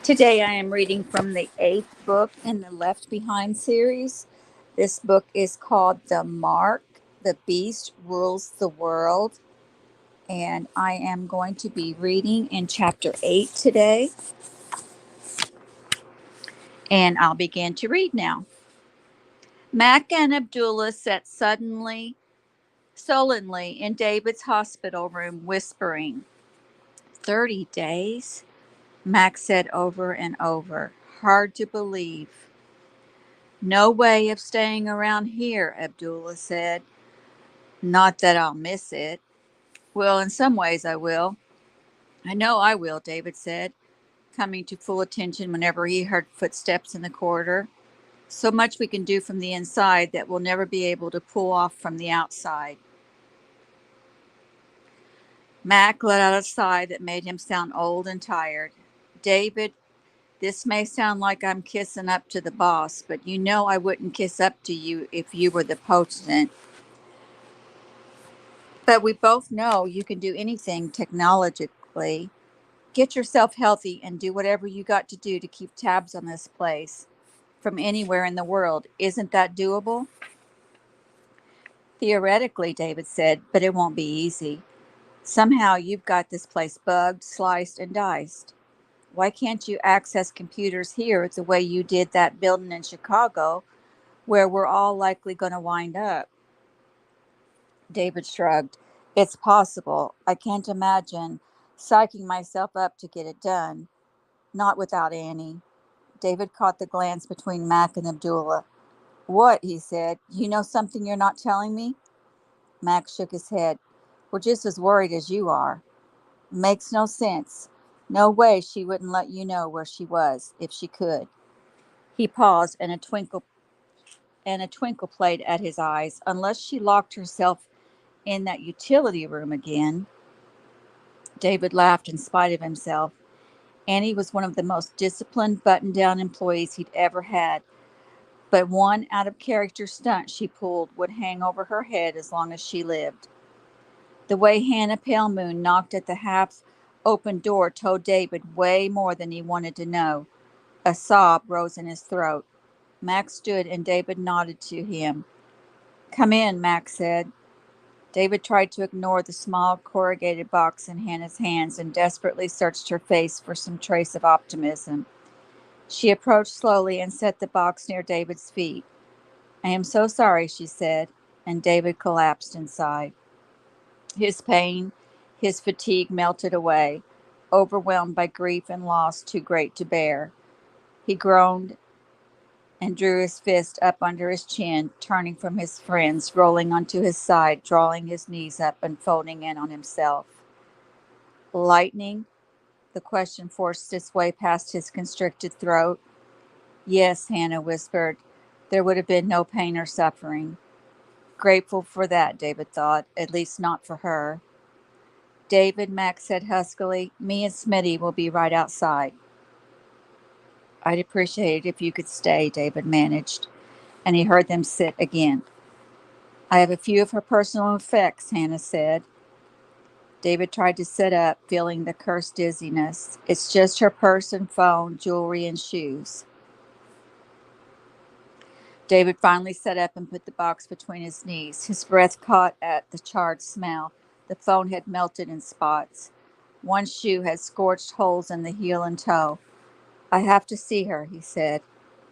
Today I am reading from the eighth book in the Left Behind series. This book is called The Mark, The Beast Rules the World, and I am going to be reading in chapter 8 today, and I'll begin to read now. Mac and Abdullah sat sullenly in David's hospital room, whispering. 30 days? Mac said over and over. Hard to believe. No way of staying around here, Abdullah said. Not that I'll miss it. Well, in some ways I will. I know I will, David said, coming to full attention whenever he heard footsteps in the corridor. So much we can do from the inside that we'll never be able to pull off from the outside. Mac let out a sigh that made him sound old and tired. David, this may sound like I'm kissing up to the boss, but you know I wouldn't kiss up to you if you were the president. But we both know you can do anything technologically. Get yourself healthy and do whatever you got to do to keep tabs on this place from anywhere in the world. Isn't that doable? Theoretically, David said, but it won't be easy. Somehow you've got this place bugged, sliced, and diced. Why can't you access computers here the way you did that building in Chicago where we're all likely going to wind up? David shrugged. It's possible. I can't imagine psyching myself up to get it done. Not without Annie. David caught the glance between Mac and Abdullah. What? He said. You know something you're not telling me? Mac shook his head. We're just as worried as you are. Makes no sense. No way she wouldn't let you know where she was, if she could. He paused, and a twinkle played at his eyes. Unless she locked herself in that utility room again. David laughed in spite of himself. Annie was one of the most disciplined, buttoned down employees he'd ever had, but one out of character stunt she pulled would hang over her head as long as she lived. The way Hannah Palemoon knocked at the half open door told David way more than he wanted to know. A sob rose in his throat. Max stood and David nodded to him. Come in, Max said. David tried to ignore the small corrugated box in Hannah's hands and desperately searched her face for some trace of optimism. She approached slowly and set the box near David's feet. I am so sorry, she said, and David collapsed inside. His pain, his fatigue melted away, overwhelmed by grief and loss too great to bear. He groaned and drew his fist up under his chin, turning from his friends, rolling onto his side, drawing his knees up and folding in on himself. Lightning? The question forced its way past his constricted throat. Yes, Hannah whispered. There would have been no pain or suffering. Grateful for that, David thought, at least not for her. David, Max said huskily, me and Smitty will be right outside. I'd appreciate it if you could stay, David managed, and he heard them sit again. I have a few of her personal effects, Hannah said. David tried to sit up, feeling the cursed dizziness. It's just her purse and phone, jewelry, and shoes. David finally sat up and put the box between his knees. His breath caught at the charred smell. The phone had melted in spots. One shoe had scorched holes in the heel and toe. I have to see her, he said.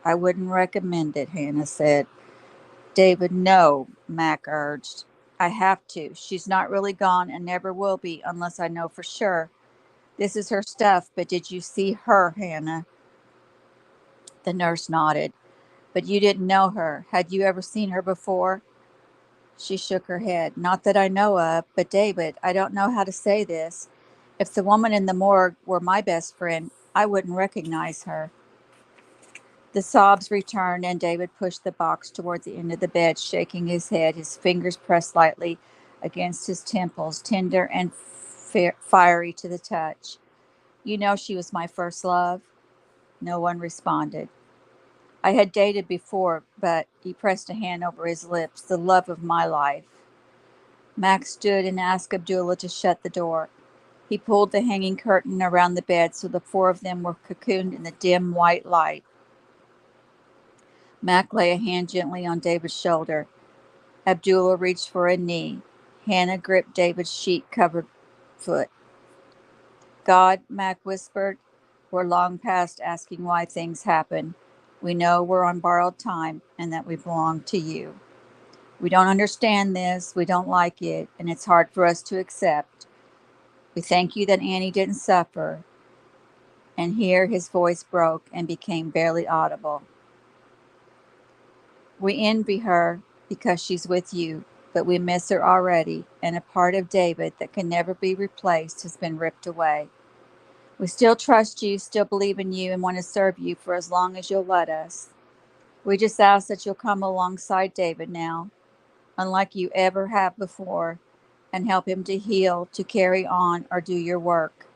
I wouldn't recommend it, Hannah said. David, no, Mac urged. I have to. She's not really gone and never will be unless I know for sure. This is her stuff, but did you see her, Hannah? The nurse nodded. But you didn't know her. Had you ever seen her before? She shook her head. Not that I know of, but David, I don't know how to say this. If the woman in the morgue were my best friend, I wouldn't recognize her. The sobs returned, and David pushed the box toward the end of the bed, shaking his head, his fingers pressed lightly against his temples, tender and fiery to the touch. You know she was my first love? No one responded. I had dated before, but he pressed a hand over his lips, the love of my life. Max stood and asked Abdullah to shut the door. He pulled the hanging curtain around the bed so the four of them were cocooned in the dim white light. Mac lay a hand gently on David's shoulder. Abdullah reached for a knee. Hannah gripped David's sheet-covered foot. God, Mac whispered, we're long past asking why things happen. We know we're on borrowed time and that we belong to you. We don't understand this, we don't like it, and it's hard for us to accept. We thank you that Annie didn't suffer. And here his voice broke and became barely audible. We envy her because she's with you, but we miss her already, and a part of David that can never be replaced has been ripped away. We still trust you, still believe in you, and want to serve you for as long as you'll let us. We just ask that you'll come alongside David now, unlike you ever have before, and help him to heal, to carry on, or do your work.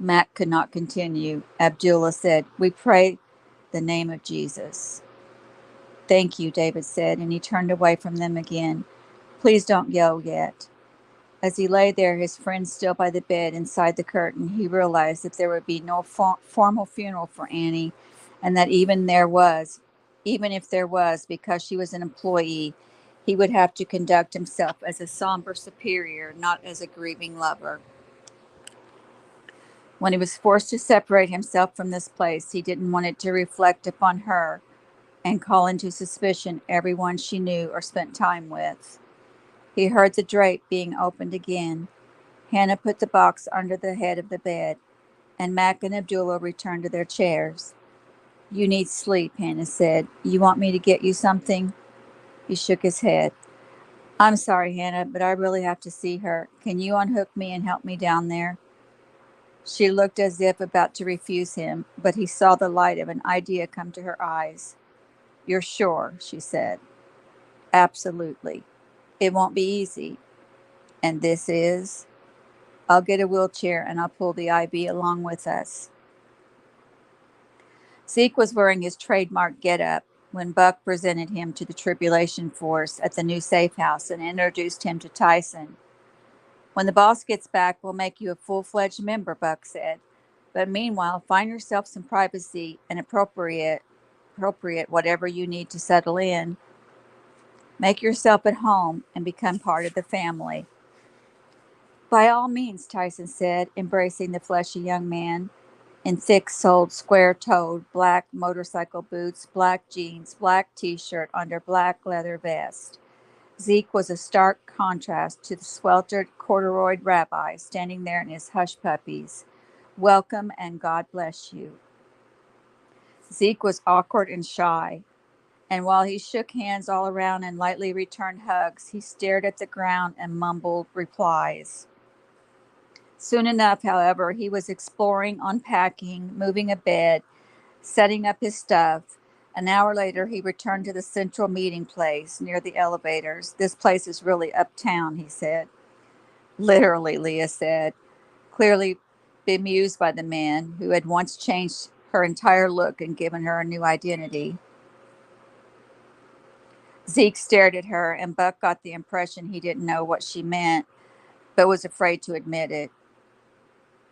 Mac could not continue. Abdullah said, we pray the name of Jesus. Thank you, David said, and he turned away from them again. Please don't go yet. As he lay there, his friend still by the bed inside the curtain, he realized that there would be no formal funeral for Annie, and that even if there was, because she was an employee, he would have to conduct himself as a somber superior, not as a grieving lover. When he was forced to separate himself from this place, he didn't want it to reflect upon her and call into suspicion everyone she knew or spent time with. He heard the drape being opened again. Hannah put the box under the head of the bed, and Mac and Abdullah returned to their chairs. You need sleep, Hannah said. You want me to get you something? He shook his head. I'm sorry, Hannah, but I really have to see her. Can you unhook me and help me down there? She looked as if about to refuse him, but he saw the light of an idea come to her eyes. You're sure, she said. Absolutely. It won't be easy. And this is? I'll get a wheelchair and I'll pull the IV along with us. Zeke was wearing his trademark get-up when Buck presented him to the Tribulation Force at the new safe house and introduced him to Tyson. When the boss gets back, we'll make you a full-fledged member, Buck said. But meanwhile, find yourself some privacy and appropriate whatever you need to settle in. Make yourself at home and become part of the family. By all means, Tyson said, embracing the fleshy young man in thick-soled, square-toed, black motorcycle boots, black jeans, black t-shirt under black leather vest. Zeke was a stark contrast to the sweltered, corduroyed rabbi standing there in his hush puppies. Welcome and God bless you. Zeke was awkward and shy, and while he shook hands all around and lightly returned hugs, he stared at the ground and mumbled replies. Soon enough, however, he was exploring, unpacking, moving a bed, setting up his stuff. An hour later, he returned to the central meeting place near the elevators. This place is really uptown, he said. Literally, Leah said, clearly bemused by the man who had once changed her entire look and given her a new identity. Zeke stared at her, and Buck got the impression he didn't know what she meant, but was afraid to admit it.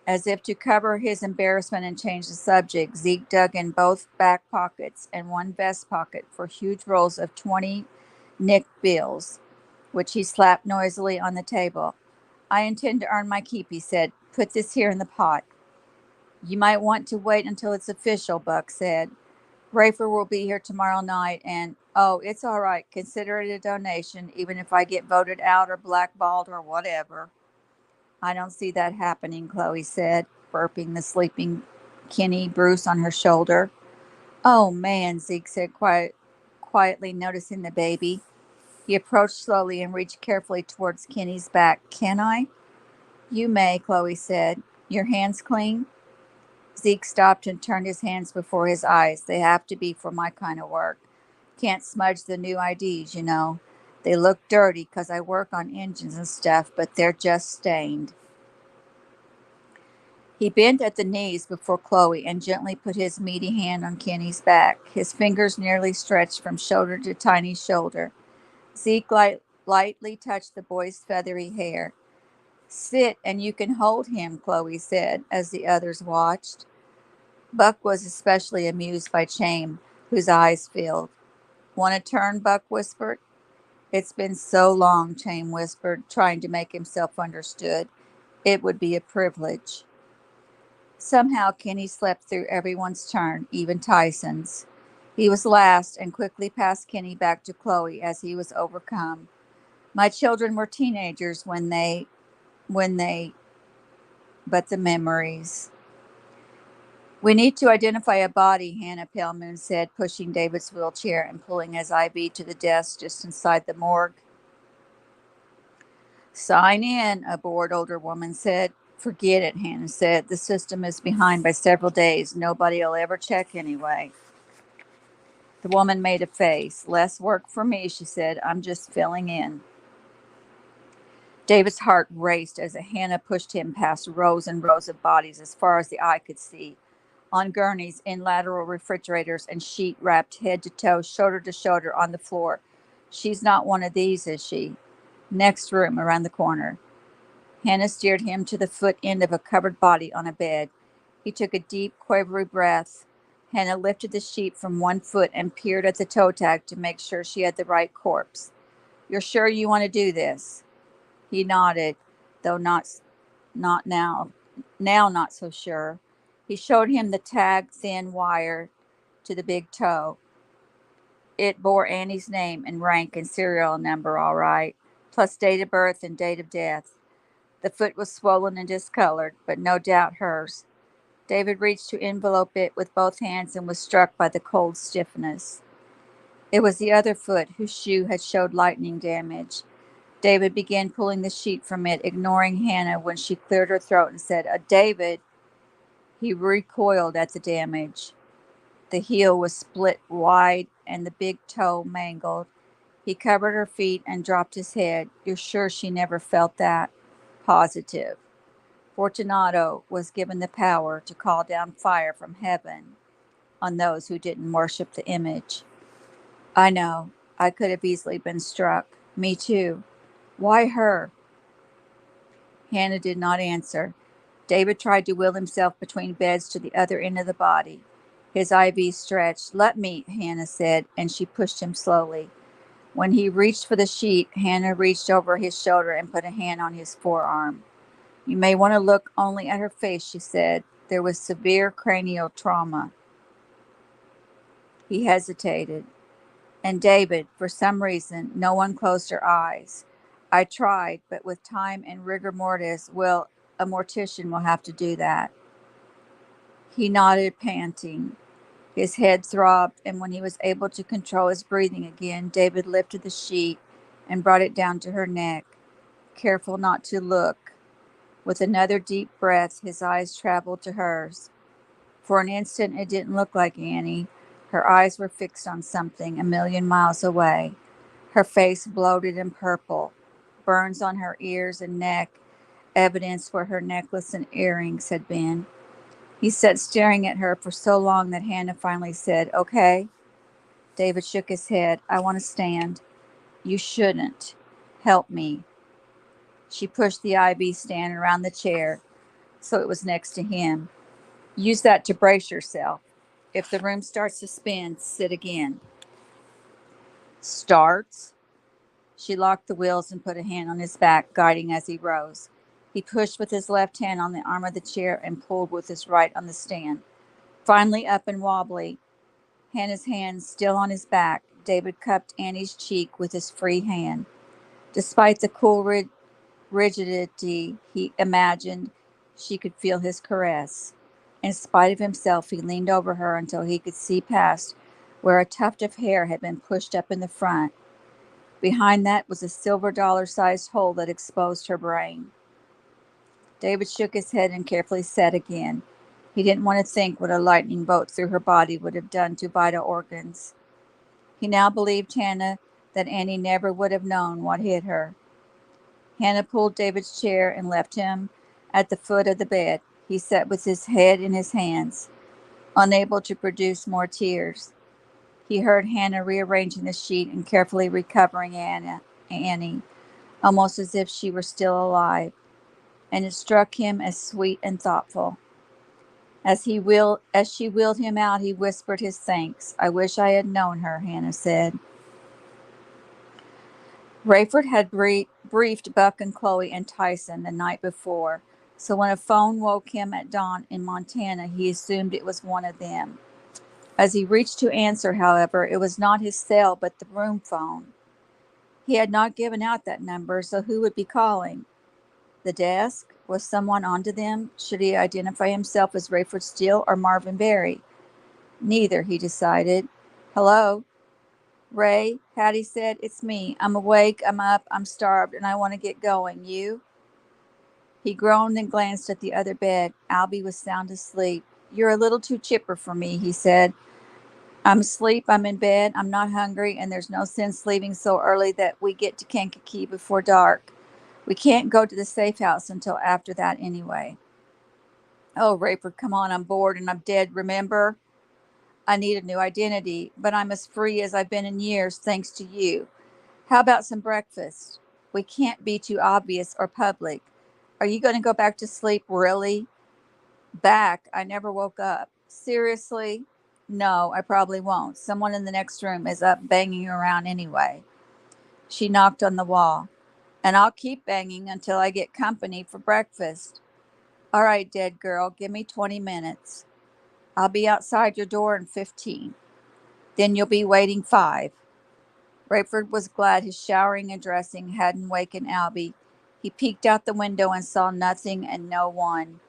As if to cover his embarrassment and change the subject, Zeke dug in both back pockets and one vest pocket for huge rolls of 20 nick bills, which he slapped noisily on the table. I intend to earn my keep, he said. Put this here in the pot. You might want to wait until it's official, Buck said. Rafer will be here tomorrow night, and, oh, it's all right. Consider it a donation, even if I get voted out or blackballed or whatever. I don't see that happening, Chloe said, burping the sleeping Kenny Bruce on her shoulder. Oh, man, Zeke said quietly, noticing the baby. He approached slowly and reached carefully towards Kenny's back. Can I? You may, Chloe said. Your hands clean? Zeke stopped and turned his hands before his eyes. They have to be for my kind of work. Can't smudge the new IDs, you know. They look dirty because I work on engines and stuff, but they're just stained. He bent at the knees before Chloe and gently put his meaty hand on Kenny's back. His fingers nearly stretched from shoulder to tiny shoulder. Zeke lightly touched the boy's feathery hair. Sit and you can hold him, Chloe said as the others watched. Buck was especially amused by Chaim, whose eyes filled. Want to turn? Buck whispered. It's been so long, Chaim whispered, trying to make himself understood. It would be a privilege. Somehow Kenny slept through everyone's turn, even Tyson's. He was last and quickly passed Kenny back to Chloe as he was overcome. My children were teenagers when they, but the memories. We need to identify a body, Hannah Pellman said, pushing David's wheelchair and pulling his IV to the desk just inside the morgue. Sign in, a bored older woman said. Forget it, Hannah said. The system is behind by several days. Nobody'll ever check anyway. The woman made a face. Less work for me, she said. I'm just filling in. David's heart raced as Hannah pushed him past rows and rows of bodies as far as the eye could see. On gurneys, in lateral refrigerators, and sheet wrapped head to toe, shoulder to shoulder on the floor. She's not one of these, is she? Next room, around the corner. Hannah steered him to the foot end of a covered body on a bed. He took a deep, quavery breath. Hannah lifted the sheet from one foot and peered at the toe tag to make sure she had the right corpse. You're sure you want to do this? He nodded, though not now. Now not so sure. He showed him the tag thin wire to the big toe. It bore Annie's name and rank and serial number, all right, plus date of birth and date of death. The foot was swollen and discolored, but no doubt hers. David reached to envelope it with both hands and was struck by the cold stiffness. It was the other foot whose shoe had showed lightning damage. David began pulling the sheet from it, ignoring Hannah when she cleared her throat and said, David. He recoiled at the damage. The heel was split wide and the big toe mangled. He covered her feet and dropped his head. You're sure she never felt that? Positive. Fortunato was given the power to call down fire from heaven on those who didn't worship the image. I know. I could have easily been struck. Me too. Why her? Hannah did not answer. David tried to will himself between beds to the other end of the body. His IV stretched. Let me, Hannah said, and she pushed him slowly. When he reached for the sheet, Hannah reached over his shoulder and put a hand on his forearm. You may want to look only at her face, she said. There was severe cranial trauma. He hesitated. And David, for some reason, no one closed her eyes. I tried, but with time and rigor mortis, well, a mortician will have to do that. He nodded, panting. His head throbbed, and when he was able to control his breathing again, David lifted the sheet and brought it down to her neck, careful not to look. With another deep breath, his eyes traveled to hers. For an instant, it didn't look like Annie. Her eyes were fixed on something a million miles away. Her face bloated and purple, burns on her ears and neck, evidence where her necklace and earrings had been. He sat staring at her for so long that Hannah finally said, Okay. David shook his head. I want to stand. You shouldn't. Help me. She pushed the IV stand around the chair so it was next to him. Use that to brace yourself. If the room starts to spin, sit again. Starts? She locked the wheels and put a hand on his back, guiding as he rose. He pushed with his left hand on the arm of the chair and pulled with his right on the stand. Finally up and wobbly, Hannah's hand still on his back, David cupped Annie's cheek with his free hand. Despite the cool rigidity, he imagined she could feel his caress. In spite of himself, he leaned over her until he could see past where a tuft of hair had been pushed up in the front. Behind that was a silver dollar-sized hole that exposed her brain. David shook his head and carefully said again. He didn't want to think what a lightning bolt through her body would have done to vital organs. He now believed Hannah that Annie never would have known what hit her. Hannah pulled David's chair and left him at the foot of the bed. He sat with his head in his hands, unable to produce more tears. He heard Hannah rearranging the sheet and carefully recovering Annie, almost as if she were still alive. and it struck him as sweet and thoughtful. As she wheeled him out, he whispered his thanks. I wish I had known her, Hannah said. Rayford had briefed Buck and Chloe and Tyson the night before, so when a phone woke him at dawn in Montana, he assumed it was one of them. As he reached to answer, however, it was not his cell but the room phone. He had not given out that number, so who would be calling? The desk? Was someone onto them? Should he identify himself as Rayford Steele or Marvin Berry? Neither, he decided. Hello? Ray, Hattie said, it's me. I'm awake, I'm up, I'm starved, and I want to get going. You? He groaned and glanced at the other bed. Albie was sound asleep. You're a little too chipper for me, he said. I'm asleep, I'm in bed, I'm not hungry, and there's no sense leaving so early that we get to Kankakee before dark. We can't go to the safe house until after that anyway. Oh, Rayford, come on, I'm bored and I'm dead, remember? I need a new identity, but I'm as free as I've been in years, thanks to you. How about some breakfast? We can't be too obvious or public. Are you going to go back to sleep, really? Back? I never woke up. Seriously? No, I probably won't. Someone in the next room is up banging around anyway. She knocked on the wall. And I'll keep banging until I get company for breakfast. All right, dead girl, give me 20 minutes. I'll be outside your door in 15. Then you'll be waiting 5. Rayford was glad his showering and dressing hadn't wakened Albie. He peeked out the window and saw nothing and no one.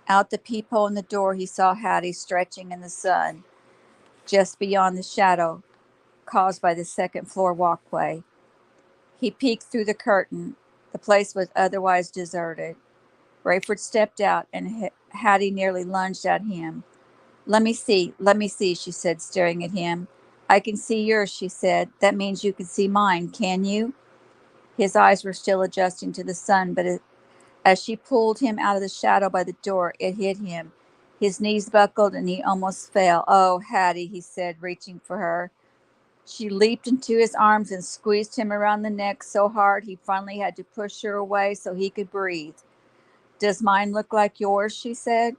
Out the peephole in the door, he saw Hattie stretching in the sun, just beyond the shadow caused by the second-floor walkway. He peeked through the curtain. The place was otherwise deserted. Rayford stepped out, and Hattie nearly lunged at him. Let me see, she said, staring at him. I can see yours, she said. That means you can see mine, can you? His eyes were still adjusting to the sun, but as she pulled him out of the shadow by the door, it hit him. His knees buckled, and he almost fell. Oh, Hattie, he said, reaching for her. She leaped into his arms and squeezed him around the neck so hard he finally had to push her away so he could breathe. Does mine look like yours? She said.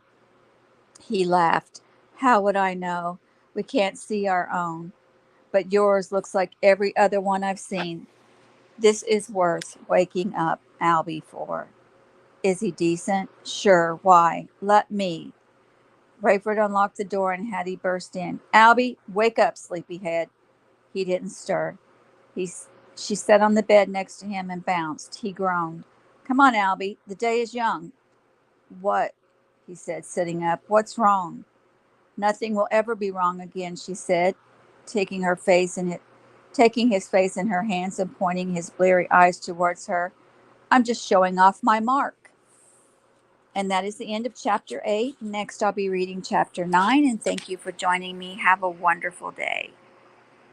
He laughed. How would I know? We can't see our own. But yours looks like every other one I've seen. This is worth waking up Albie for. Is he decent? Sure. Why? Let me. Rayford unlocked the door and Hattie burst in. Albie, wake up, sleepyhead. He didn't stir. She sat on the bed next to him and bounced. He groaned. Come on, Albie. The day is young. What? He said, sitting up. What's wrong? Nothing will ever be wrong again, she said, taking his face in her hands and pointing his bleary eyes towards her. I'm just showing off my mark. And that is the end of chapter 8. Next, I'll be reading chapter 9. And thank you for joining me. Have a wonderful day.